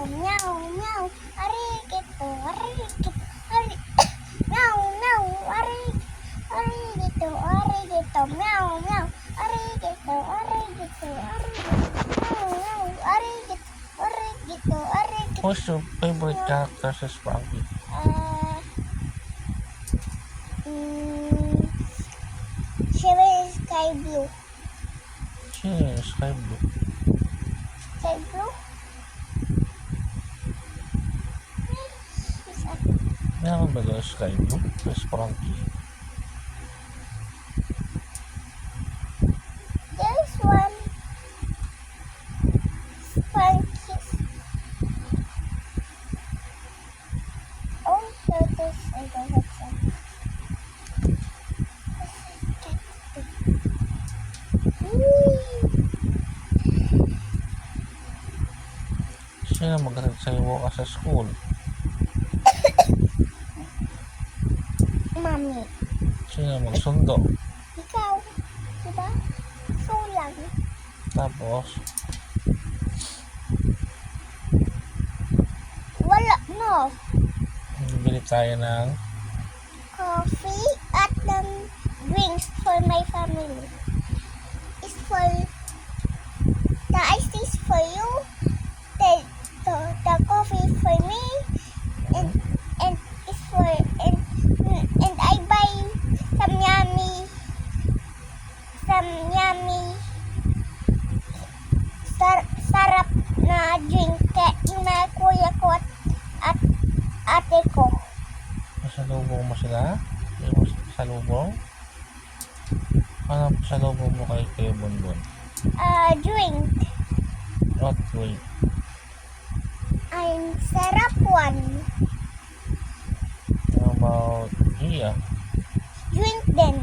meow, meow, arigito, arigito, meow, meow, arigito, arigito, meow, meow, arigito, arigito, meow, meow, arigito, arigito, arigito. Who's your favorite character sa Sprouty? She wears sky blue. Sino yung Sky Blue? Sky blue? Meron ba doon Sky Blue? Sa Sprouty? There's one Spankies. Oh, there's another one. Sino mag-ride sa iyo ka sa school? Mami, Sino magsundo? ikaw, diba? So lang. Tapos, Wala, no. bibili tayo ng Coffee at ng drinks for my family. It's for, the ice is for you, the coffee is for me, and it's for, and I buy some yummy, sarap na drink na kuya ko at ate ko. pasalubong mo sila? Yung pasalubong? Ano pasalubong mo kay Kuya Bonbon? Drink. What drink? I'm sarap one. How about Iya? Drink then.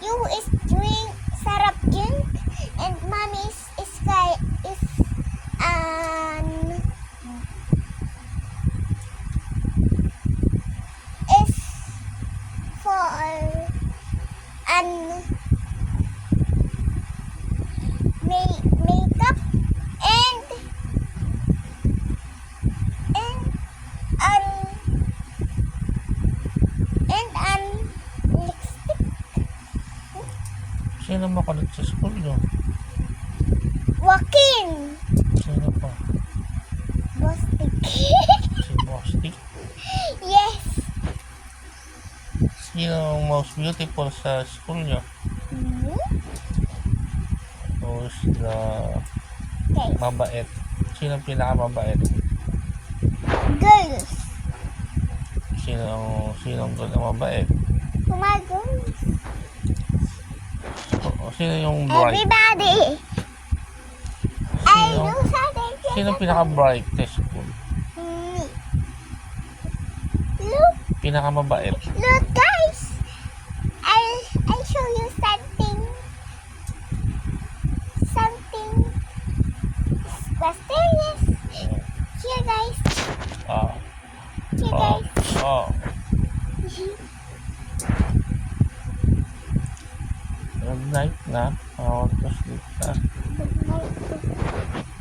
You is drink sarap drink and mommy is for an makeup and an lipstick. Sino makulit sa school nyo? Joaquin. Sino pa? Bostik. Si Bostik? Yes. Sino ang most beautiful sa school nyo? Who's the Okay. mabait? Sino ang pinakamabait? Girls. Sino ang girl ang mabait? My girls. Sino yung bright? Everybody. I Sino, know something. sino ang pinaka-bright sa school? Me. Look, Pinakamabait? look, guys. I show you something. Something mysterious. Here, guys. Ah. Here, Oh. guys. Oh. Good night na. I want to sleep na. Good night.